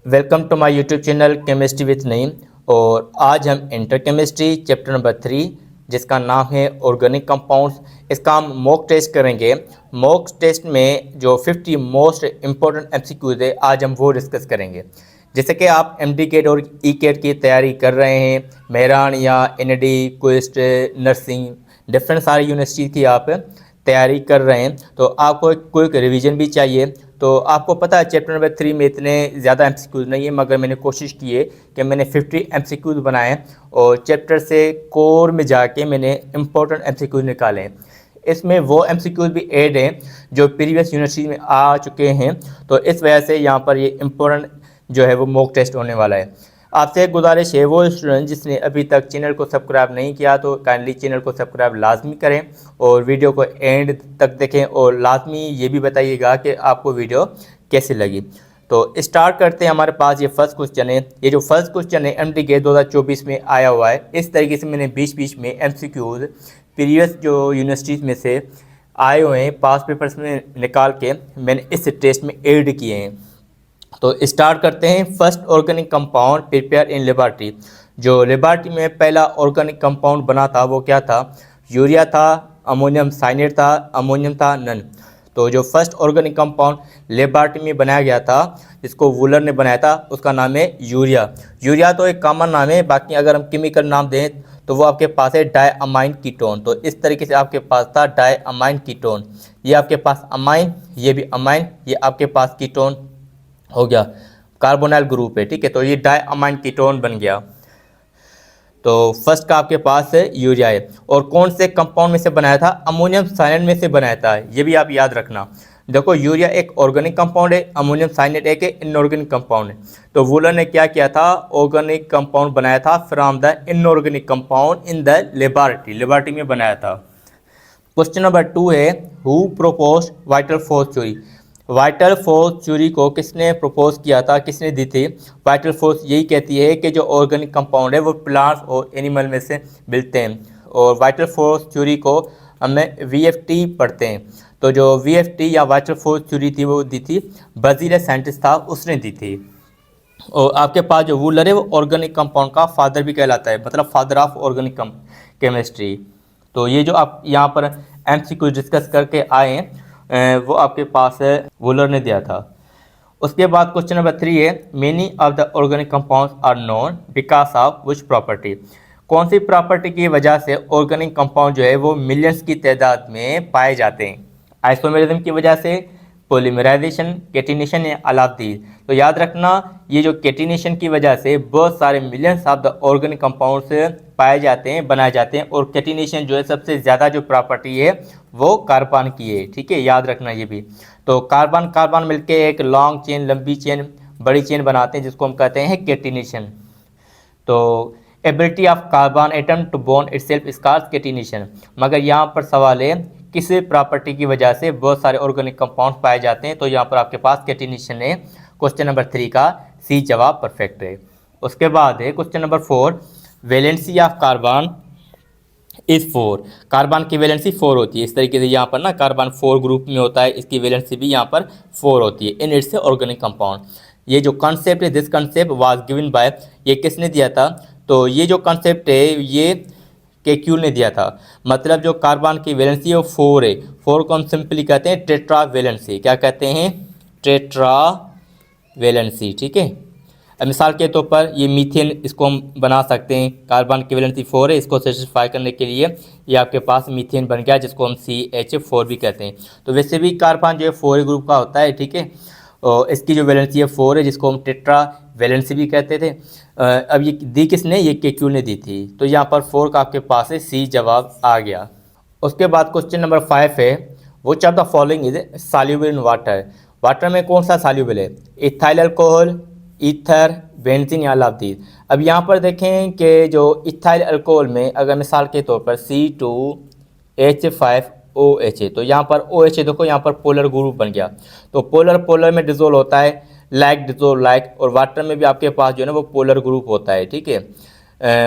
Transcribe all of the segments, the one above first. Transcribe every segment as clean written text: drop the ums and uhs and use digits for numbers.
Welcome to my YouTube channel chemistry with Naeem. और आज हम इंटर केमिस्ट्री चैप्टर नंबर 3 जिसका नाम है ऑर्गेनिक कंपाउंड्स, इसका हम मॉक टेस्ट करेंगे। मॉक टेस्ट में जो 50 मोस्ट इम्पोर्टेंट एमसीक्यूज है आज हम वो डिस्कस करेंगे। जैसे कि आप एमडी केट और ई केट की तैयारी कर रहे हैं, मेहरान या एनडी, क्विस्ट, नर्सिंग, डिफरेंट सारी यूनिवर्सिटी की आप तैयारी कर रहे हैं, तो आपको क्विक रिवीजन भी चाहिए। तो आपको पता है चैप्टर नंबर 3 में इतने ज़्यादा एमसीक्यूज़ नहीं है, मगर मैंने कोशिश की है कि मैंने 50 एमसीक्यूज़ बनाए और चैप्टर से कोर में जाके मैंने इंपॉर्टेंट एमसीक्यूज़ निकाले हैं। इसमें वो एमसीक्यूज़ भी ऐड हैं जो प्रीवियस यूनिवर्सिटी में आ चुके हैं, तो इस वजह से यहाँ पर ये इम्पोर्टेंट जो है वो मॉक टेस्ट होने वाला है। आपसे एक गुजारिश है, वो स्टूडेंट जिसने अभी तक चैनल को सब्सक्राइब नहीं किया तो काइंडली चैनल को सब्सक्राइब लाजमी करें और वीडियो को एंड तक देखें, और लाजमी ये भी बताइएगा कि आपको वीडियो कैसी लगी। तो स्टार्ट करते हैं। हमारे पास ये फर्स्ट क्वेश्चन है। ये जो फर्स्ट क्वेश्चन है एमडी के 2024 में आया हुआ है। इस तरीके से मैंने बीच बीच में एमसीक्यूज प्रीवियस जो यूनिवर्सिटीज़ में से आए हुए हैं पास पेपर्स में निकाल के मैंने इस टेस्ट में ऐड किए हैं। तो स्टार्ट करते हैं। First organic compound prepare in laboratory. जो लेबॉरेटरी में पहला ऑर्गेनिक कंपाउंड बना था वो क्या था? यूरिया था, अमोनियम साइनेट था, अमोनियम था, नन। तो जो फर्स्ट ऑर्गेनिक कंपाउंड लेबॉरेटरी में बनाया गया था जिसको वूलर ने बनाया था उसका नाम है यूरिया। यूरिया तो एक कॉमन नाम है, बाकी अगर हम केमिकल नाम दें तो वो आपके पास है डायअमाइन कीटोन। तो इस तरीके से आपके पास था डायअमाइन कीटोन। ये आपके पास अमाइन, ये भी अमाइन, ये आपके पास कीटोन हो गया, कार्बोनाइल ग्रुप है, ठीक है। तो ये डायअमाइन कीटोन बन गया। तो फर्स्ट का आपके पास है यूरिया है। और कौन से कंपाउंड में से बनाया था? अमोनियम साइनेट में से बनाया था। ये भी आप याद रखना। देखो, यूरिया एक ऑर्गेनिक कंपाउंड है, अमोनियम साइनेट एक इनऑर्गेनिक कंपाउंड है। तो वूलर ने क्या किया था? ऑर्गेनिक कंपाउंड बनाया था from the inorganic compound in the laboratory में बनाया था। क्वेश्चन नंबर 2 है, who propose vital force theory. Vital force theory को किसने प्रपोज किया था, किसने दी थी? वाइटल फोर्स यही कहती है कि जो ऑर्गेनिक कंपाउंड है वो प्लांट्स और एनिमल में से मिलते हैं। और वाइटल फोर्स थ्योरी को हमें वीएफटी पढ़ते हैं। तो जो वीएफटी या वाइटल फोर्स थ्योरी थी वो दी थी ब्राज़ील साइंटिस्ट था, उसने दी थी। और आपके पास जो वूलर है वो ऑर्गेनिक कंपाउंड का फादर भी कहलाता है, मतलब फादर ऑफ ऑर्गेनिक केमिस्ट्री। तो ये जो आप यहाँ पर एमसीक्यू डिस्कस करके आए हैं वो आपके पास वूलर ने दिया था। उसके बाद क्वेश्चन नंबर 3 है, many of the organic compounds are known because of which property. कौन सी प्रॉपर्टी की वजह से ऑर्गेनिक कंपाउंड जो है वो मिलियंस की तादाद में पाए जाते हैं? आइसोमेरिज्म की वजह से, पॉलीमराइजेशन, कैटिनेशन या अलाफ्दी। तो याद रखना, ये जो कैटिनेशन की वजह से बहुत सारे millions of the organic compounds पाए जाते हैं, बनाए जाते हैं। और कैटिनेशन जो है सबसे ज़्यादा जो प्रॉपर्टी है वो कार्बन की है, ठीक है, याद रखना ये भी। तो कार्बन मिलके एक लॉन्ग चेन, लंबी चेन, बड़ी चेन बनाते हैं जिसको हम कहते हैं कैटिनेशन। तो ability of carbon atom to bond itself is called catenation. मगर यहाँ पर सवाल है किस प्रॉपर्टी की वजह से बहुत सारे ऑर्गेनिक कंपाउंड पाए जाते हैं? तो यहाँ पर आपके पास कैटिनेशन है। क्वेश्चन नंबर 3 का सी जवाब परफेक्ट है। उसके बाद है question number 4, valency of carbon is 4। Carbon की वैलेंसी 4 होती है। इस तरीके से यहाँ पर ना कार्बन 4 ग्रुप में होता है, इसकी वैलेंसी भी यहाँ पर 4 होती है इन इट्स ऑर्गेनिक कंपाउंड। ये जो कॉन्सेप्ट है, this concept was given by, ये किसने दिया था? तो ये जो कॉन्सेप्ट है ये केक्यू ने दिया था। मतलब जो कार्बन की वैलेंसी है वो 4 है। 4 को हम सिंपली कहते हैं टेट्रा वैलेंसी। क्या कहते हैं? टेट्रा वैलेंसी, ठीक है। अब मिसाल के तौर पर ये मीथेन, इसको हम बना सकते हैं। कार्बन की वैलेंसी 4 है, इसको सेटिस्फाई करने के लिए ये आपके पास मीथेन बन गया जिसको हम CH4 भी कहते हैं। तो वैसे भी कार्बन जो है 4 ग्रुप का होता है, ठीक है। और इसकी जो वैलेंसी है 4 है जिसको हम टेट्रा वैलेंसी भी कहते थे। अब ये दी किसने? ये केक्यू ने दी थी। तो यहाँ पर 4 का आपके पास है सी जवाब आ गया। उसके बाद क्वेश्चन नंबर 5 है, which of the following is soluble in water. Water में कौन सा सॉल्युबल है? इथाइल अल्कोहल, ईथर, बेंजीन या अलाफ्दी। अब यहाँ पर देखें कि जो इथाइल अल्कोहल में अगर मिसाल के तौर पर C2H5OH है, तो यहाँ पर OH है, देखो यहाँ पर पोलर ग्रुप बन गया। तो पोलर में डिजोल्व होता है, लाइक डिजोल्व लाइक। और वाटर में भी आपके पास जो है ना वो पोलर ग्रुप होता है, ठीक है।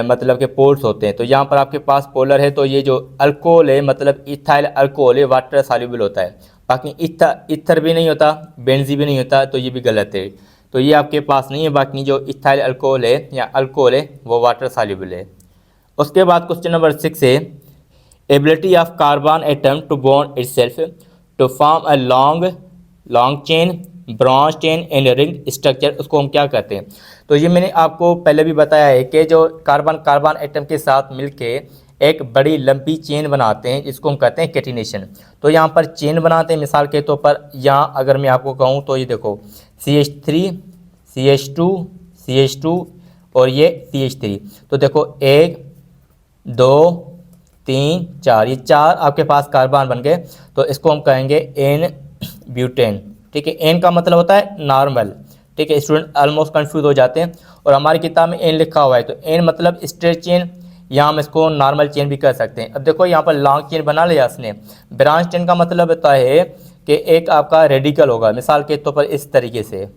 मतलब के पोल्स होते हैं। तो यहाँ पर आपके पास पोलर है, तो ये जो अल्कोहल है मतलब इथाइल अल्कोहल है वाटर सॉल्युबल होता है। बाकी इथर भी नहीं होता, बेंजीन भी नहीं होता, तो ये भी गलत है। तो ये आपके पास नहीं है। बाकी जो इथाइल अल्कोहल है या अल्कोहल है वो वाटर सॉल्युबल है। उसके बाद क्वेश्चन नंबर 6 है ability of carbon atom to bond itself to form a long chain branch chain and ring structure, उसको हम क्या कहते हैं। तो ये मैंने आपको पहले भी बताया है कि जो कार्बन एटम के साथ मिलके एक बड़ी लंबी चेन बनाते हैं जिसको हम कहते हैं कैटिनेशन। तो यहाँ पर चेन बनाते हैं, मिसाल के तौर पर यहाँ अगर मैं आपको कहूँ तो ये देखो CH3 CH2 CH2 और ये CH3। तो देखो 1 2 3 4, ये 4 आपके पास कार्बन बन गए। तो इसको हम कहेंगे एन ब्यूटेन। ठीक है, एन का मतलब होता है नॉर्मल। ठीक है, स्टूडेंट ऑलमोस्ट कंफ्यूज हो जाते हैं और हमारी किताब में एन लिखा हुआ है तो एन मतलब स्ट्रेट चेन, यहाँ हम इसको नॉर्मल चेन भी कर सकते हैं। अब देखो यहाँ पर लॉन्ग चेन बना लिया इसने। ब्रांच चेन का मतलब होता है कि एक आपका रेडिकल होगा, मिसाल के तौर पर इस तरीके से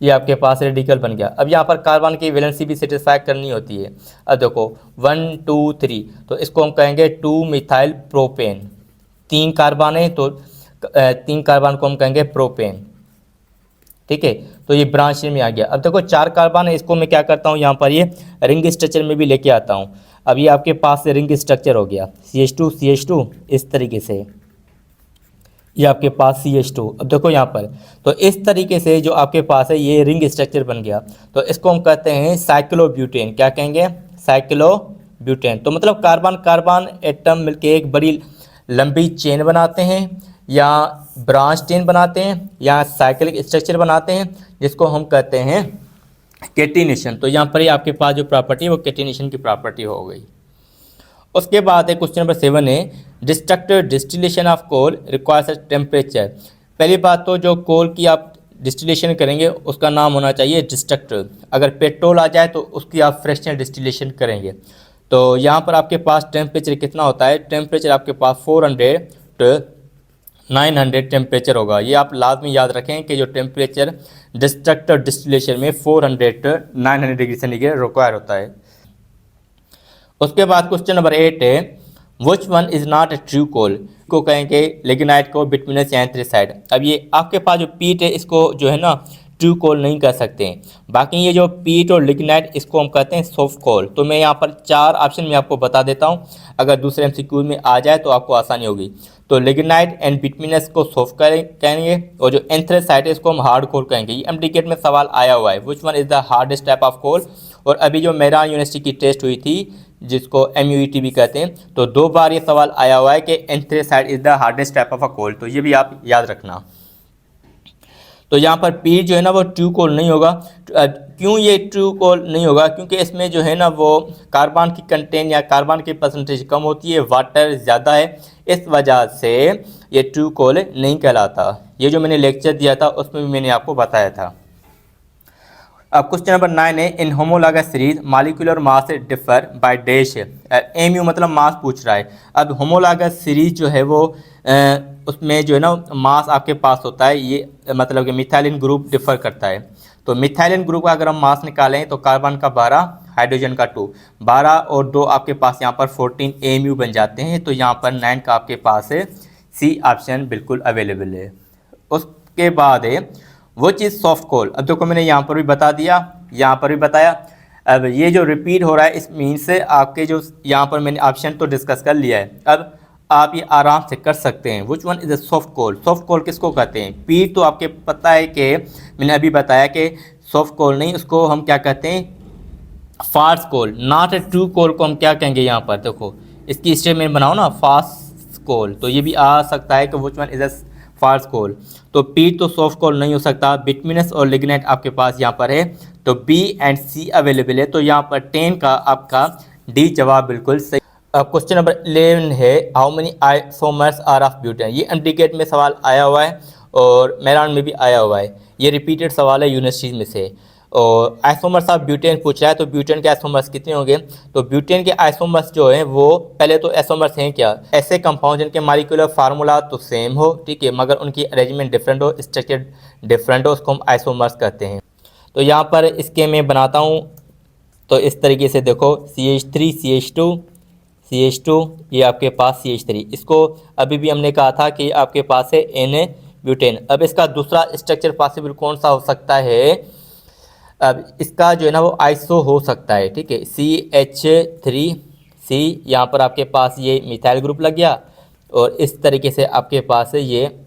ये आपके पास रेडिकल बन गया। अब यहाँ पर कार्बन की वैलेंसी भी सेटिस्फाई करनी होती है। अब देखो 1 2 3, तो इसको हम कहेंगे 2 मिथाइल प्रोपेन। 3 कार्बन है तो 3 कार्बन को हम कहेंगे प्रोपेन। ठीक है, तो ये ब्रांच में आ गया। अब देखो 4 कार्बन है, इसको मैं क्या करता हूँ यहाँ पर ये रिंग स्ट्रक्चर में भी लेके आता हूँ। अब ये आपके पास से रिंग स्ट्रक्चर हो गया CH2 CH2 इस तरीके से, ये आपके पास CH2। अब देखो यहाँ पर तो इस तरीके से जो आपके पास है ये रिंग स्ट्रक्चर बन गया। तो इसको हम कहते हैं साइक्लोब्यूटेन। क्या कहेंगे? साइक्लोब्यूटेन। तो मतलब कार्बन एटम मिलके एक बड़ी लंबी चेन बनाते हैं या ब्रांच चेन बनाते हैं या साइक्लिक स्ट्रक्चर बनाते हैं जिसको हम कहते हैं कैटिनेशन। तो यहाँ पर ही आपके पास जो प्रॉपर्टी है वो कैटिनेशन की प्रॉपर्टी हो गई। उसके बाद है क्वेश्चन नंबर 7 है destructed distillation of coal requires temperature. पहली बात तो जो कोल की आप डिस्टिलेशन करेंगे उसका नाम होना चाहिए डिस्ट्रक्टर। अगर पेट्रोल आ जाए तो उसकी आप फ्रैक्शनल डिस्टिलेशन करेंगे। तो यहाँ पर आपके पास टेम्परेचर कितना होता है? टेम्परेचर आपके पास 400 टू 900 टेम्परेचर होगा। ये आप लाजमी याद रखें कि जो टेम्परेचर डिस्ट्रक्टर डिस्टिलेशन में 400 टू 900 डिग्री सेंटीग्रेड रिक्वायर होता है। उसके बाद क्वेश्चन नंबर 8 है which one is not a true coal, को कहेंगे लिग्नाइट को बिटवीनस या एंथ्रेसाइड। अब ये आपके पास जो पीट है इसको जो है ना ट्रू कोल नहीं कर सकते हैं। बाकी ये जो पीट और लिग्नाइट इसको हम कहते हैं सॉफ्ट कोल। तो मैं यहाँ पर 4 ऑप्शन में आपको बता देता हूँ, अगर दूसरे MCQ में आ जाए तो आपको आसानी होगी। तो लिग्नाइट एंड बिटवीनस को सॉफ्ट कहेंगे और जो एंथ्रेसाइड है इसको हम हार्ड कोल कहेंगे। ये MDCAT में सवाल आया हुआ है which one is the hardest type of coal. और अभी जो मेरान यूनिवर्सिटी की टेस्ट हुई थी जिसको MUET भी कहते हैं, तो 2 बार ये सवाल आया हुआ है कि anthracite is the hardest type of a coal. तो ये भी आप याद रखना। तो यहाँ पर पी जो है ना वो ट्रू कोल नहीं होगा। क्यों ये ट्रू कोल नहीं होगा? क्योंकि इसमें जो है ना वो कार्बन की कंटेंट या कार्बन की परसेंटेज कम होती है, वाटर ज़्यादा है, इस वजह से ये ट्रू कोल नहीं कहलाता। ये जो मैंने लेक्चर दिया था उसमें भी मैंने आपको बताया था। अब क्वेश्चन नंबर 9 है in homologous series molecular mass differ by dash. MU मतलब मास पूछ रहा है। अब होमोलॉगस सीरीज जो है वो उसमें जो है ना मास आपके पास होता है, ये मतलब कि मिथाइलिन ग्रुप डिफर करता है। तो मिथाइलिन ग्रुप का अगर हम मास निकालें तो कार्बन का 12, हाइड्रोजन का 2, 12 और 2 आपके पास यहाँ पर 14 AMU बन जाते हैं। तो यहाँ पर 9 का आपके पास है C ऑप्शन बिल्कुल अवेलेबल है। उसके बाद है वो चीज़ सॉफ्ट कोल। अब देखो मैंने यहाँ पर भी बता दिया, यहाँ पर भी बताया। अब ये जो रिपीट हो रहा है इस मीन्स से आपके जो यहाँ पर मैंने ऑप्शन तो डिस्कस कर लिया है। अब आप ये आराम से कर सकते हैं which one is a soft coal. Soft coal किसको कहते हैं? पीट तो आपके पता है कि मैंने अभी बताया कि सॉफ्ट कोल नहीं, उसको हम क्या कहते हैं? Fast coal. Not a true coal को हम क्या कहेंगे? यहाँ पर देखो इसकी स्टेटमेंट बनाओ ना फास्ट कोल, तो ये भी आ सकता है कि which one is a fast coal. तो पीट तो सॉफ्ट कोल नहीं हो सकता। बिटमिनस और लिग्नाइट आपके पास यहाँ पर है, तो B एंड C अवेलेबल है। तो यहाँ पर 10 का आपका D जवाब बिल्कुल सही। अब क्वेश्चन नंबर 11 है how many isomers are of butane. ये MDCAT में सवाल आया हुआ है और मेरान में भी आया हुआ है। ये रिपीटेड सवाल है यूनिवर्सिटीज़ में से। और आइसोमर्स ऑफ ब्यूटेन पूछ रहा है, तो ब्यूटेन के आइसोमर्स कितने होंगे? तो ब्यूटेन के आइसोमर्स जो है वो पहले तो आइसोमर्स हैं क्या? ऐसे कंपाउंड जिनके मॉलिक्यूलर फार्मूला तो सेम हो, ठीक है, मगर उनकी अरेंजमेंट डिफरेंट हो, स्ट्रक्चर डिफरेंट हो, उसको हम आइसोमर्स कहते हैं। तो यहाँ पर इसके मैं बनाता हूँ तो इस तरीके से देखो CH3 CH2 ये आपके पास CH3। इसको अभी भी हमने कहा था कि आपके पास है N ब्यूटेन। अब इसका दूसरा स्ट्रक्चर पॉसिबल कौन सा हो सकता है, अब इसका जो है ना वो आइसो हो सकता है, ठीक है, CH3C, यहाँ पर आपके पास ये मिथाइल ग्रुप लग गया और इस तरीके से आपके पास ये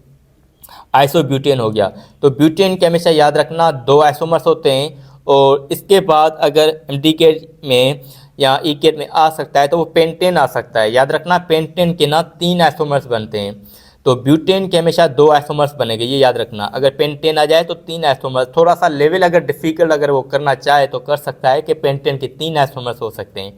आइसोब्यूटेन हो गया। तो ब्यूटेन के हमेशा याद रखना 2 आइसोमर्स होते हैं और इसके बाद अगर इंडिकेट में या इकेट में आ सकता है तो वो पेंटेन आ सकता है। याद रखना पेंटेन के ना 3 आइसोमर्स बनते हैं, तो ब्यूटेन के हमेशा 2 आइसोमर्स बनेंगे, ये याद रखना। अगर पेंटेन आ जाए तो 3 आइसोमर्स, थोड़ा सा लेवल अगर डिफिकल्ट अगर वो करना चाहे तो कर सकता है कि पेंटेन के 3 आइसोमर्स हो सकते हैं।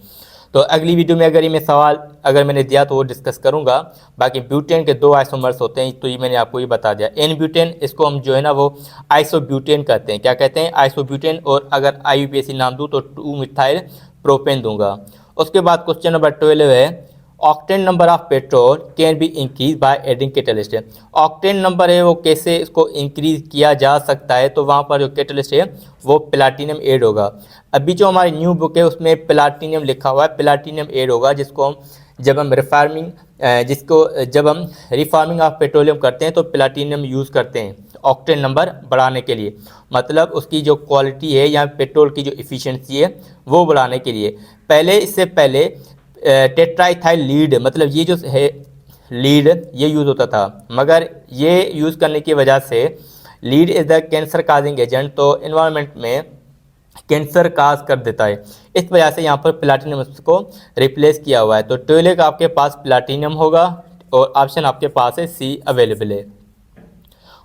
तो अगली वीडियो में अगर ये मैं सवाल अगर मैंने दिया तो वो डिस्कस करूंगा। बाकी ब्यूटेन के 2 आइसोमर्स होते हैं, तो ये मैंने आपको ये बता दिया। एन ब्यूटेन, इसको हम जो है ना वो आइसोब्यूटेन कहते हैं। क्या कहते हैं? आइसोब्यूटेन। और अगर IUPAC नाम दूँ तो 2 मिथाइल प्रोपेन दूंगा। उसके बाद क्वेश्चन नंबर 12 है, octane number of petrol can be increase by adding catalyst. Octane number है वो कैसे इसको इंक्रीज किया जा सकता है, तो वहाँ पर जो कैटलिस्ट है वो प्लाटिनम ऐड होगा। अभी जो हमारी न्यू बुक है उसमें प्लाटिनम लिखा हुआ है, प्लाटिनम ऐड होगा, जिसको हम जब हम रिफार्मिंग ऑफ पेट्रोलियम करते हैं तो प्लाटिनम यूज़ करते हैं ऑक्टेन नंबर बढ़ाने के लिए, मतलब उसकी जो क्वालिटी है या पेट्रोल की जो इफ़िशियंसी है वो बढ़ाने के लिए। इससे पहले टेट्राइथाइल लीड, मतलब ये जो है लीड ये यूज़ होता था, मगर ये यूज़ करने की वजह से lead is the cancer causing agent, तो इन्वायरमेंट में कैंसर काज कर देता है। इस वजह से यहाँ पर प्लाटिनम को रिप्लेस किया हुआ है। तो 12 का आपके पास प्लाटिनम होगा और ऑप्शन आपके पास है C अवेलेबल है।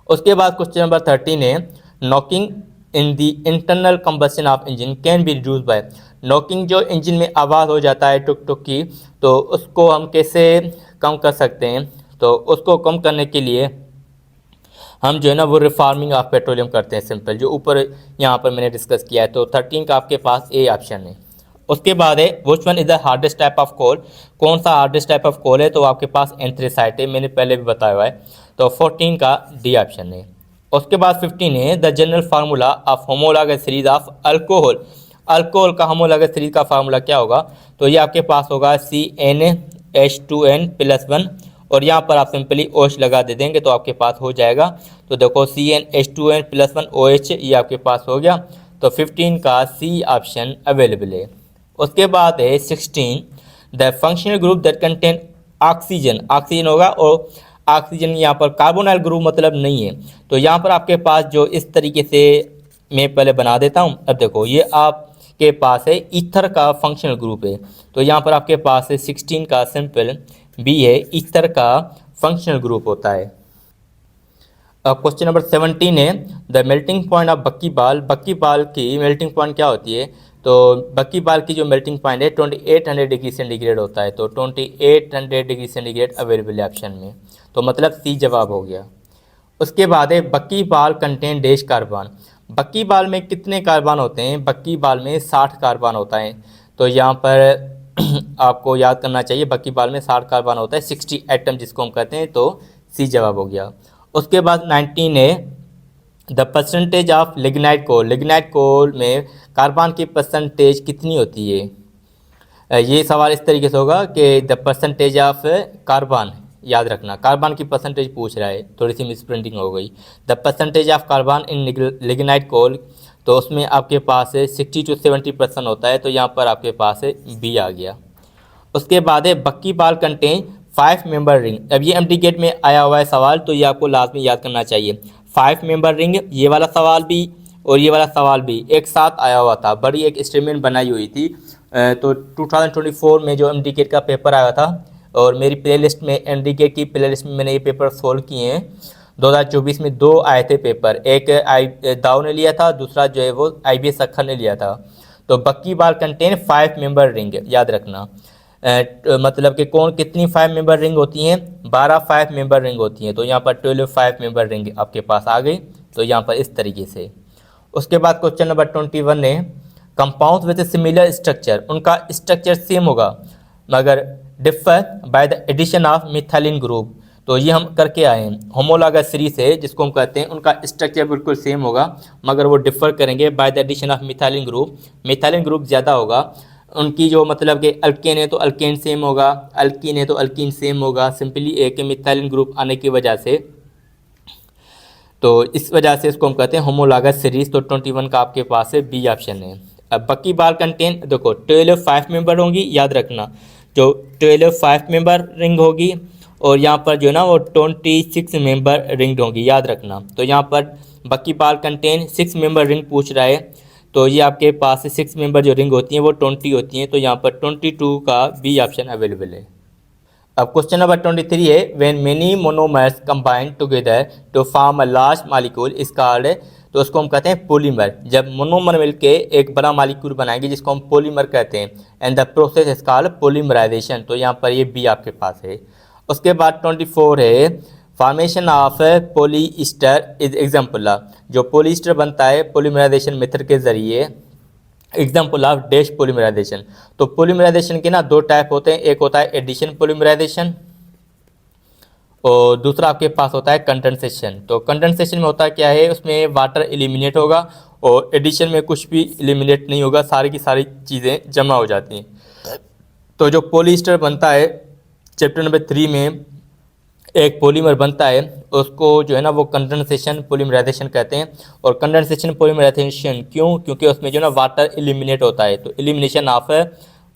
उसके बाद क्वेश्चन नंबर 13 है, knocking in the internal combustion of engine can be reduce by. Knocking जो इंजन में आवाज़ हो जाता है टुक टुक की, तो उसको हम कैसे कम कर सकते हैं? तो उसको कम करने के लिए हम जो है ना वो रिफार्मिंग ऑफ पेट्रोलियम करते हैं, सिंपल, जो ऊपर यहाँ पर मैंने डिस्कस किया है। तो 13 का आपके पास ए ऑप्शन है। उसके बाद है which one is the hardest type of coal. कौन सा हार्डेस्ट टाइप ऑफ कोल है? तो आपके पास एंथ्रेसाइट है, मैंने पहले भी बताया हुआ है। तो 14 का डी ऑप्शन है। उसके बाद 15 है, the general formula of homologous series of alcohol. Alcohol का होमोलॉगस सीरीज का फार्मूला क्या होगा? तो ये आपके पास होगा CnH2n+1 और यहाँ पर आप सिंपली OH लगा दे देंगे तो आपके पास हो जाएगा। तो देखो CnH2n+1 OH ये आपके पास हो गया। तो 15 का C ऑप्शन अवेलेबल है। उसके बाद है 16, the functional group that contain oxygen. Oxygen होगा और ऑक्सीजन यहाँ पर कार्बोनाइल ग्रुप मतलब नहीं है। तो यहाँ पर आपके पास जो इस तरीके से मैं पहले बना देता हूँ। अब देखो ये आपके पास है ईथर का फंक्शनल ग्रुप है, तो यहाँ पर आपके पास है 16 का सिंपल बी है, ईथर का फंक्शनल ग्रुप होता है। अब क्वेश्चन नंबर 17 है, द मेल्टिंग पॉइंट ऑफ बक्की बाल। बक्की बाल की मेल्टिंग पॉइंट क्या होती है? तो बक्की बाल की जो मेल्टिंग पॉइंट है 2800 डिग्री सेंटीग्रेड होता है। तो 2800 डिग्री सेंटीग्रेड अवेलेबल है ऑप्शन में, तो मतलब सी जवाब हो गया। उसके बाद है बक्की बाल कंटेन डैश कार्बन। बक्की बाल में कितने कार्बन होते हैं? बक्की बाल में 60 कार्बन होता है। तो यहाँ पर आपको याद करना चाहिए बक्की बाल में 60 कार्बन होता है, 60 एटम जिसको हम कहते हैं, तो सी जवाब हो गया। उसके बाद 19 है, the percentage of lignite coal. Lignite coal में कार्बन की परसेंटेज कितनी होती है? ये सवाल इस तरीके से होगा कि द परसेंटेज ऑफ कार्बन, याद रखना कार्बन की परसेंटेज पूछ रहा है, थोड़ी सी मिसप्रिंटिंग हो गई। The percentage of carbon in lignite coal, तो उसमें आपके पास है 60 to 70% होता है। तो यहाँ पर आपके पास है बी आ गया। उसके बाद है बक्की बाल कंटेन 5 मेंबर रिंग। अब ये एमटी गेट में आया हुआ है सवाल, तो ये आपको लाजमी याद करना चाहिए। 5 मेंबर रिंग, ये वाला सवाल भी और ये वाला सवाल भी एक साथ आया हुआ था, बड़ी एक स्टेटमेंट बनाई हुई थी। तो 2024 में जो एमटी गेट का पेपर आया था और मेरी प्लेलिस्ट में एमटी गेट की प्लेलिस्ट में मैंने ये पेपर सोल्व किए हैं। 2024 में 2 आए थे पेपर, एक दाव ने लिया था, दूसरा जो है वो IBS अखर ने लिया था। तो बक्की बाल कंटेन 5 मेंबर रिंग, याद रखना। मतलब कि कौन कितनी 5 मेंबर रिंग होती हैं? 12 5 मेंबर रिंग होती हैं। तो यहाँ पर 12 5 मेंबर रिंग आपके पास आ गई, तो यहाँ पर इस तरीके से। उसके बाद क्वेश्चन नंबर 21 है, कंपाउंड्स विद सिमिलर स्ट्रक्चर। उनका स्ट्रक्चर सेम होगा मगर differ by the addition of methylene group. तो ये हम करके आए हैं, होमोलॉगस सीरीज है जिसको हम कहते हैं, उनका स्ट्रक्चर बिल्कुल सेम होगा मगर वो डिफर करेंगे by the addition of methylene group. Methylene group ज़्यादा होगा उनकी, जो मतलब कि अल्केन है तो अल्केन सेम होगा, अल्कीन है तो अल्कीन सेम होगा। सिंपली एक मिथाइलिन ग्रुप आने की वजह से तो इस वजह से इसको हम कहते हैं होमोलॉगस सीरीज। तो 21 का आपके पास है बी ऑप्शन है। अब बकी बार कंटेन देखो 12 5 मेंबर होंगी, याद रखना जो 12 5 मेंबर रिंग होगी और यहाँ पर जो है ना वो 26 मेंबर रिंग होंगी, याद रखना। तो यहाँ पर बकी बार कंटेन 6 मेंबर रिंग पूछ रहा है, तो ये आपके पास 6 मेंबर जो रिंग होती हैं वो 20 होती हैं। तो यहाँ पर 22 का बी ऑप्शन अवेलेबल है। अब क्वेश्चन नंबर 23 है when many monomers combine together to form a large molecule is called, तो उसको हम कहते हैं पॉलीमर। जब मोनोमर मिलके एक बड़ा मॉलिक्यूल बनाएंगे जिसको हम पॉलीमर कहते हैं, and the process is called polymerization. तो यहाँ पर ये बी आपके पास है। उसके बाद 24 है formation of polyester is example, जो पॉलीस्टर बनता है पॉलीमराइजेशन मेथड के जरिए, एग्जाम्पल ऑफ डैश पॉलीमराइजेशन। तो पॉलीमराइजेशन के ना दो टाइप होते हैं, एक होता है एडिशन पॉलीमराइजेशन और दूसरा आपके पास होता है कंडेंसेशन। तो कंडेंसेशन में होता क्या है, उसमें वाटर एलिमिनेट होगा और एडिशन में कुछ भी एलिमिनेट नहीं होगा, सारी की सारी चीज़ें जमा हो जाती हैं। तो जो पॉलीस्टर बनता है चैप्टर नंबर 3 में एक पॉलीमर बनता है, उसको जो है ना वो कंडेंसेशन पॉलीमराइजेशन कहते हैं। और कंडेंसेशन पॉलीमराइजेशन क्यों, क्योंकि उसमें जो ना वाटर एलिमिनेट होता है, तो एलिमिनेशन ऑफ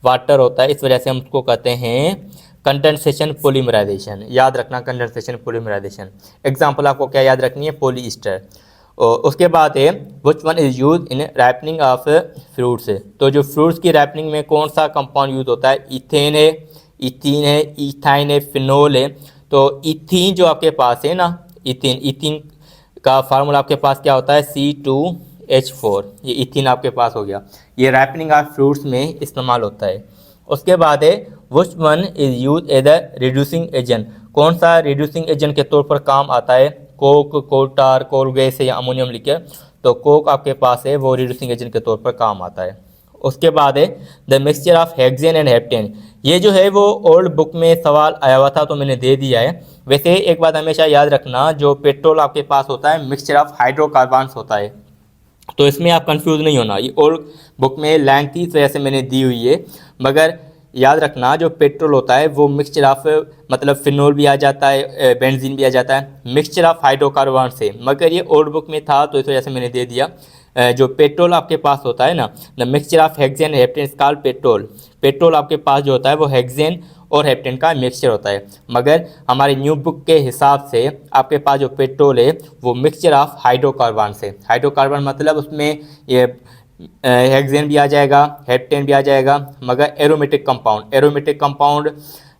वाटर होता है, इस वजह से हम उसको कहते हैं कंडेंसेशन पॉलीमराइजेशन। याद रखना कंडेंसेशन पॉलीमराइजेशन। एग्जाम्पल आपको क्या याद रखनी है, पॉलीस्टर। और उसके बाद है which one is use in ripening of fruits. तो जो फ्रूट्स की रैपनिंग में कौन सा कंपाउंड यूज होता है, इथेन है, इथीन है, इथाइन है, फिनोल है। तो इथीन जो आपके पास है ना, इथीन का फार्मूला आपके पास क्या होता है, C2H4। ये इथीन आपके पास हो गया, ये रैपनिंग ऑफ फ्रूट्स में इस्तेमाल होता है। उसके बाद है which one is use as a reducing agent. कौन सा रिड्यूसिंग एजेंट के तौर पर काम आता है, कोक, कोल टार, कोल गैस या अमोनियम लिक्विड। तो कोक आपके पास है वो रिड्यूसिंग एजेंट के तौर पर काम आता है। उसके बाद है the mixture of hexane and heptane. ये जो है वो ओल्ड बुक में सवाल आया हुआ था तो मैंने दे दिया है। वैसे एक बात हमेशा याद रखना, जो पेट्रोल आपके पास होता है मिक्सचर ऑफ हाइड्रोकार्बन्स होता है, तो इसमें आप कंफ्यूज नहीं होना। ये ओल्ड बुक में लाइन की वजह से मैंने दी हुई है, मगर याद रखना जो पेट्रोल होता है वो मिक्सचर ऑफ मतलब फिनोल भी आ जाता है, बेंजीन भी आ जाता है, मिक्सचर ऑफ हाइड्रोकार्बन से, मगर ये ओल्ड बुक में था तो इस वजह से मैंने दे दिया। जो पेट्रोल आपके पास होता है ना, the mixture of hexane heptane is called petrol. Petrol आपके पास जो होता है वो हेक्सेन और हेप्टेन का मिक्सचर होता है, मगर हमारी न्यू बुक के हिसाब से आपके पास जो पेट्रोल है वो मिक्सचर ऑफ हाइड्रोकार्बन से। हाइड्रोकार्बन मतलब उसमें ये हेक्सेन भी आ जाएगा, हेप्टेन भी आ जाएगा, मगर एरोमेटिक कंपाउंड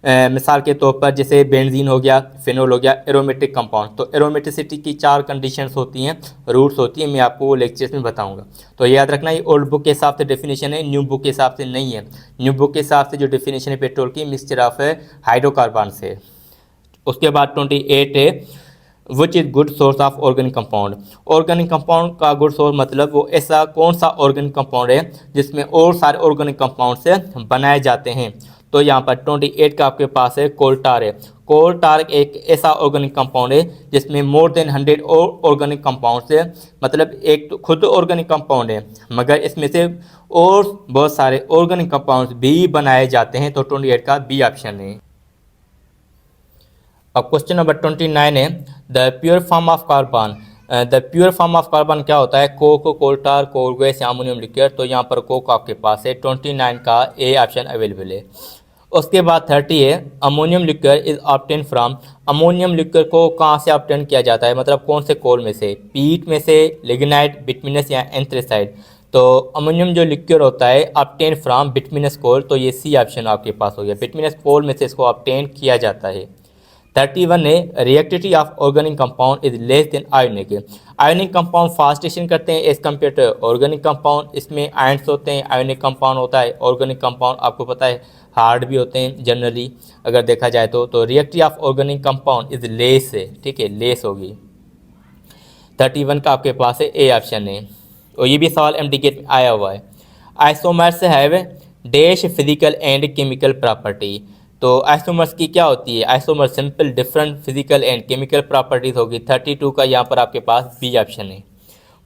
मिसाल के तौर पर जैसे बेंजीन हो गया, फिनोल हो गया, एरोमेटिक कंपाउंड। तो एरोमेटिसिटी की 4 कंडीशंस होती हैं, रूट्स होती हैं, मैं आपको वो लेक्चर्स में बताऊंगा। तो याद रखना ये ओल्ड बुक के हिसाब से डेफिनेशन है, न्यू बुक के हिसाब से नहीं है। न्यू बुक के हिसाब से जो डेफिनेशन है पेट्रोल की मिक्सचर ऑफ हाइड्रोकार्बन से। उसके बाद 28 है which is good source of organic compound. Organic compound का गुड सोर्स मतलब वो ऐसा कौन सा ऑर्गेनिक कंपाउंड है जिसमें और सारे ऑर्गेनिक कंपाउंड से बनाए जाते हैं। तो यहाँ पर 28 का आपके पास है कोल टार है। कोल टार एक ऐसा ऑर्गेनिक कंपाउंड है जिसमें मोर देन 100 और ऑर्गेनिक कंपाउंड है, मतलब एक तो खुद ऑर्गेनिक कंपाउंड है मगर इसमें से और बहुत सारे ऑर्गेनिक कंपाउंड भी बनाए जाते हैं। तो 28 का बी ऑप्शन है। अब क्वेश्चन नंबर 29 है the pure form of carbon. The pure form of carbon क्या होता है, कोक, कोल टार, कोल गैस या अमोनियम लिक्विड। तो यहाँ पर कोक आपके पास है, 29 का ए ऑप्शन अवेलेबल है। उसके बाद 30 है ammonium liquid is obtain from. Ammonium liquid को कहाँ से ऑब्टेन किया जाता है, मतलब कौन से कोल में से, पीट में से, लिग्नाइट, बिटमिनस या एंथ्रेसाइड। तो अमोनियम जो लिक्विड होता है ऑब्टेन फ्रॉम बिटमिनस कोल, तो ये सी ऑप्शन आपके पास हो गया, बिटमिनस कोल में से इसको ऑब्टेन किया जाता है। 31 है reactivity of organic compound is less than ionic. Ionic compound fast reaction करते हैं as compare to organic compound, इसमें आयंस होते हैं, आयोनिक कंपाउंड होता है। ऑर्गेनिक कंपाउंड आपको पता है हार्ड भी होते हैं जनरली अगर देखा जाए तो reactivity of organic compound is less है, ठीक है, लेस होगी। 31 का आपके पास है ए ऑप्शन है। और ये भी सवाल एमटीके में आया हुआ है। Isomers have dash physical and chemical property. तो आइसोमर्स की क्या होती है, isomer simple different physical and chemical properties होगी। 32 का यहाँ पर आपके पास बी ऑप्शन है।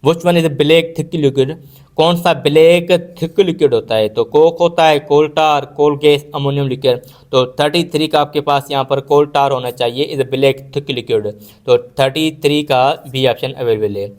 Which one is black thick liquid, कौन सा ब्लैक थिक लिक्विड होता है? तो कोक होता है, कोल टार, कोल गैस, अमोनियम लिक्विड। तो 33 का आपके पास यहाँ पर कोल टार होना चाहिए, इज ब्लैक थिक लिक्विड। तो 33 का भी ऑप्शन अवेलेबल है।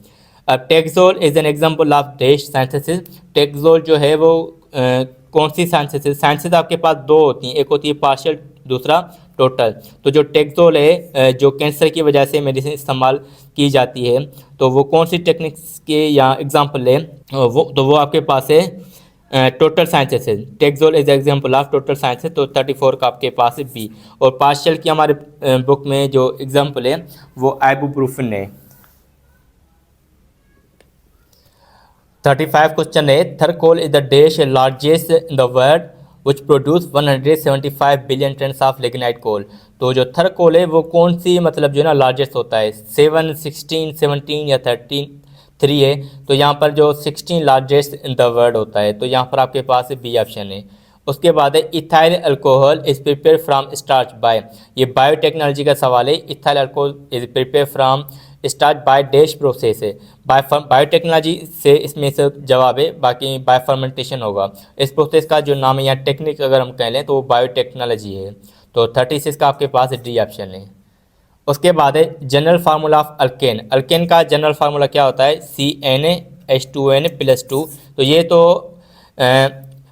अब Taxol is an example of dash sciences. Taxol जो है वो कौन सी साइंसिस? साइंसिस आपके पास दो होती हैं, एक होती है पार्शियल, दूसरा टोटल। तो जो टेक्सोल है जो कैंसर की वजह से मेडिसिन इस्तेमाल की जाती है, तो वो कौन सी टेक्निक्स के यहाँ एग्जाम्पल है? वो आपके पास है टोटल साइंसेस है। Taxol is example of total sciences. तो 34 का आपके पास है बी। और पार्शियल की हमारे बुक में जो एग्जाम्पल है वो आइबुप्रोफेन है। 35 क्वेश्चन है, Thar coal is the dash largest in the world which produce 175 billion tons of lignite coal. तो जो थर्कोल है वो कौन सी मतलब जो है ना लार्जेस्ट होता है? 7, 16, 17 या 13, 3 है। तो यहाँ पर जो 16 लार्जेस्ट इन द वर्ल्ड होता है, तो यहाँ पर आपके पास बी ऑप्शन है। उसके बाद है ethyl alcohol is prepare from starch by, ये बायोटेक्नोलॉजी का सवाल है। Ethyl alcohol is prepare from starch by dash process है, बायोटेक्नोलॉजी से इसमें से जवाब है, बाकी बाय फर्मेंटेशन होगा। इस प्रोसेस का जो नाम है या टेक्निक अगर हम कह लें तो वो बायोटेक्नोलॉजी है। तो 36 का आपके पास डी ऑप्शन है। उसके बाद है general formula of alkane. Alkane का जनरल फार्मूला क्या होता है? CnH2n+2। तो ये तो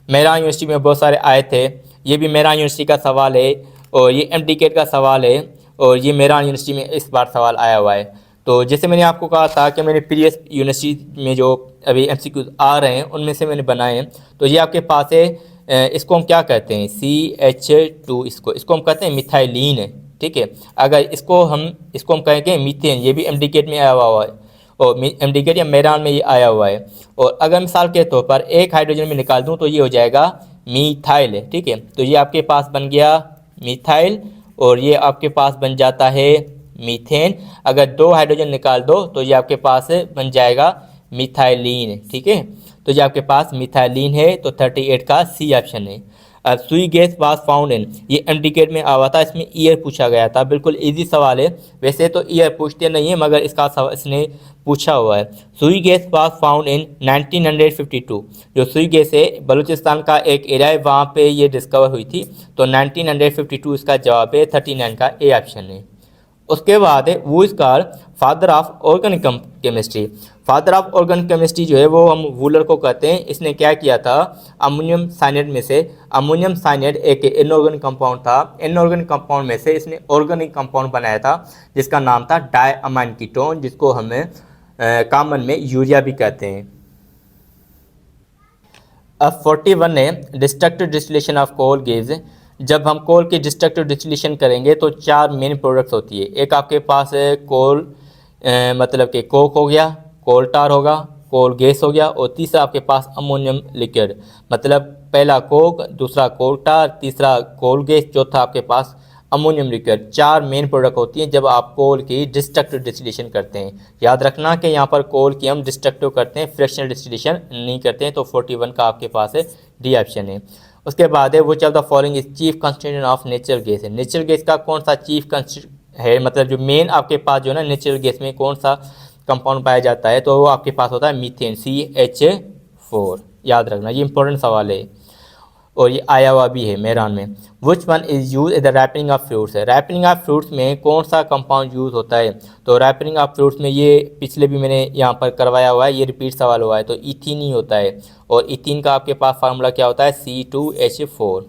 मेरा यूनिवर्सिटी में बहुत सारे आए थे, ये भी मेरा यूनिवर्सिटी का सवाल है, और ये MDCAT का सवाल है, और ये मेरा यूनिवर्सिटी में इस बार सवाल आया हुआ है। तो जैसे मैंने आपको कहा था कि मैंने प्रीवियस यूनिवर्सिटी में जो अभी MCQ आ रहे हैं उनमें से मैंने बनाए हैं। तो ये आपके पास है, इसको हम क्या कहते हैं? CH2, इसको हम कहते हैं मिथाइलिन है, ठीक है। अगर इसको हम कहेंगे मीथेन, ये भी MDCAT में आया हुआ है, और MDCAT या मेरान में ये आया हुआ है। और अगर मिसाल के तौर पर एक हाइड्रोजन में निकाल दूँ तो ये हो जाएगा मीथाइल, ठीक है। तो ये आपके पास बन गया मीथाइल, और ये आपके पास बन जाता है मीथेन। अगर 2 हाइड्रोजन निकाल दो तो ये आपके पास बन जाएगा मिथाइलिन, ठीक है। तो ये आपके पास मिथाइलिन है। तो 38 का सी ऑप्शन है। अब सुई गैस वाज फाउंड इन, ये MDCAT में आवा था, इसमें ईयर पूछा गया था। बिल्कुल इजी सवाल है, वैसे तो ईयर पूछते नहीं है मगर इसका सवाल इसने पूछा हुआ है। सुई गैस वाज फाउंड इन 1952। जो सुई गैस है बलूचिस्तान का एक एरिया है, वहाँ पे ये डिस्कवर हुई थी। तो 1952 इसका जवाब है। 39 का ए ऑप्शन है। उसके बाद है वो इसका father of organic chemistry. Father of organic chemistry जो है वो हम वूलर को कहते हैं। इसने क्या किया था? अमोनियम साइनेट में से, अमोनियम साइनेट एक इनऑर्गेनिक कंपाउंड था, इनऑर्गेनिक कंपाउंड में से इसने ऑर्गेनिक कंपाउंड बनाया था जिसका नाम था डायअमाइन कीटोन, जिसको हमें कॉमन में यूरिया भी कहते हैं। अब 41 है destructive distillation of coal gas. जब हम कोल की डिस्ट्रक्टिव डिस्टिलेशन करेंगे तो 4 मेन प्रोडक्ट्स होती है। एक आपके पास है कोल मतलब कि कोक हो गया, कोल टार होगा, कोल गैस हो गया, और तीसरा आपके पास अमोनियम लिक्विड, मतलब पहला कोक, दूसरा कोल टार, तीसरा कोल गैस, चौथा आपके पास अमोनियम लिक्विड। 4 मेन प्रोडक्ट होती हैं जब आप कोल की डिस्ट्रक्टिव डिस्टिलेशन करते हैं। याद रखना कि यहाँ पर कोल की हम डिस्ट्रक्टिव करते हैं, फ्रैक्शनल डिस्टिलेशन नहीं करते हैं। तो 41 का आपके पास है डी ऑप्शन है। उसके बाद है which of the following is chief constituent of natural gas है। नेचुरल गैस का कौन सा चीफ कंस्टिट्यूएंट है, मतलब जो मेन आपके पास जो है ना नेचुरल गैस में कौन सा कंपाउंड पाया जाता है? तो वो आपके पास होता है मीथेन, CH4। याद रखना, ये इंपॉर्टेंट सवाल है और ये आया हुआ भी है मेरान में। विच one is use in the ripening of fruits है। रैपनिंग ऑफ फ्रूट्स में कौन सा कंपाउंड यूज होता है? तो रैपनिंग ऑफ फ्रूट्स में ये पिछले भी मैंने यहाँ पर करवाया हुआ है, ये रिपीट सवाल हुआ है। तो इथीन ही होता है, और इथीन का आपके पास फार्मूला क्या होता है? C2H4।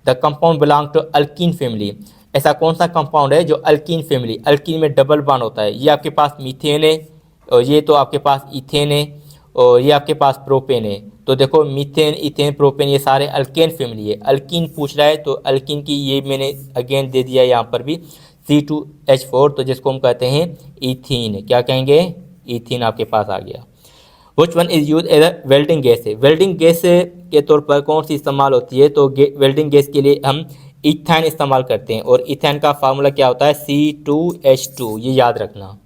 The compound belong to alkene family. ऐसा कौन सा कंपाउंड है जो अल्कीन फैमिली, अल्कीन में डबल बॉन्ड होता है? ये आपके पास मीथेन है, और ये तो आपके पास इथेन है, और ये आपके पास प्रोपेन है। तो देखो मीथेन, इथेन, प्रोपेन ये सारे अल्केन फैमिली है। अल्कीन पूछ रहा है तो अल्कीन की ये मैंने अगेन दे दिया यहाँ पर भी C2H4, तो जिसको हम कहते हैं इथीन। क्या कहेंगे? इथीन आपके पास आ गया। Which one is use as a welding gas है। वेल्डिंग गैस के तौर पर कौन सी इस्तेमाल होती है? तो वेल्डिंग गैस के लिए हम इथाइन इस्तेमाल करते हैं, और इथाइन का फार्मूला क्या होता है? C2H2। ये याद रखना।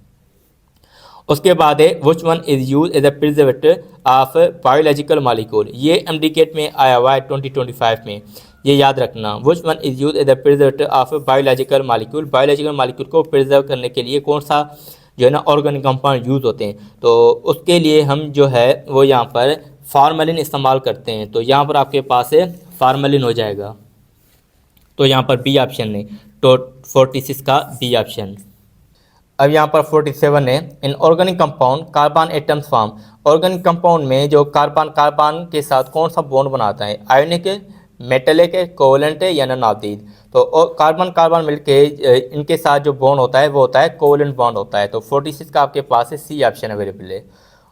उसके बाद है which one is use as a preservative of biological molecule. ये MDCAT में आया हुआ है 2025 में, ये याद रखना। Which one is use as a preservative of biological molecule. Biological molecule को प्रिजर्व करने के लिए कौन सा जो है ना ऑर्गेनिक कंपाउंड यूज़ होते हैं, तो उसके लिए हम जो है वो यहाँ पर फार्मेलिन इस्तेमाल करते हैं। तो यहाँ पर आपके पास है फार्मेलिन हो जाएगा, तो यहाँ पर बी ऑप्शन है, तो 46 का बी ऑप्शन। अब यहाँ पर 47 है, in organic compound carbon atoms form. Organic compound में जो कार्बन कार्बन के साथ कौन सा बॉन्ड बनाता है, आयोनिक है, मेटलिक है, कोवलेंट है या नॉन ऑफ। तो कार्बन कार्बन मिलके इनके साथ जो बॉन्ड होता है वो होता है कोवलेंट बॉन्ड होता है। तो 46 का आपके पास है सी ऑप्शन अवेलेबल है।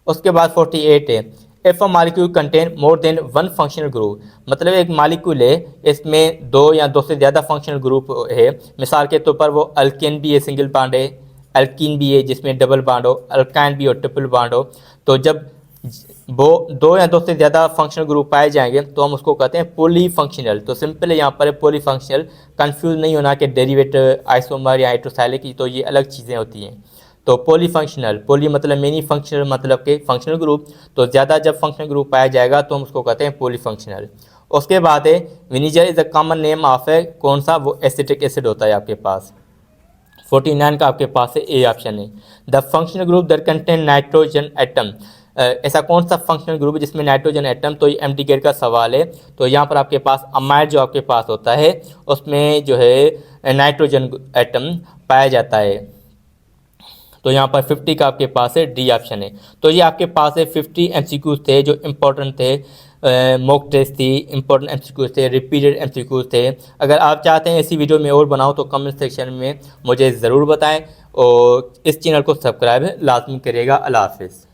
उसके बाद 48 है, if a molecule contain more than one functional group, मतलब एक मालिक्यूल है इसमें दो या दो से ज़्यादा फंक्शनल ग्रुप है। मिसाल के तौर पर वो अल्केन भी है, सिंगल बॉन्ड है, अल्कीन भी है जिसमें डबल बॉन्ड हो, अल्काइन भी हो, ट्रिपल बॉन्ड हो। तो जब वो दो या दो से ज़्यादा फंक्शनल ग्रुप पाए जाएंगे तो हम उसको कहते हैं पॉलीफंक्शनल। तो सिंपल है यहाँ पर पॉलीफंक्शनल, कंफ्यूज नहीं होना कि डेरिवेटिव, आइसोमर या हाइड्रोक्साइलिक की, तो ये अलग चीज़ें होती हैं। तो पॉलीफंक्शनल, पॉली मतलब मेनी, फंक्शनल मतलब के फंक्शनल ग्रुप, तो ज़्यादा जब फंक्शनल ग्रुप पाया जाएगा तो हम उसको कहते हैं पॉलीफंक्शनल। उसके बाद है vinegar is the common name of है, कौन सा, वो एसिटिक एसिड होता है आपके पास। 49 का आपके पास है ए ऑप्शन है, the functional group that contain nitrogen atom. ऐसा कौन सा फंक्शनल ग्रुप है जिसमें नाइट्रोजन एटम, तो ये एम्प्टी गेट का सवाल है। तो यहाँ पर आपके पास अमाइड जो आपके पास होता है उसमें जो है नाइट्रोजन एटम पाया जाता है। तो यहाँ पर 50 का आपके पास है डी ऑप्शन है। तो ये आपके पास है 50 एमसीक्यूज थे जो इम्पोर्टेंट थे, मॉक टेस्ट थी, इंपॉर्टेंट एमसीक्यूज थे, रिपीटेड एमसीक्यूज थे। अगर आप चाहते हैं ऐसी वीडियो में और बनाओ तो कमेंट सेक्शन में मुझे ज़रूर बताएं, और इस चैनल को सब्सक्राइब लाजमी करिएगा। अल्लाह हाफिज़।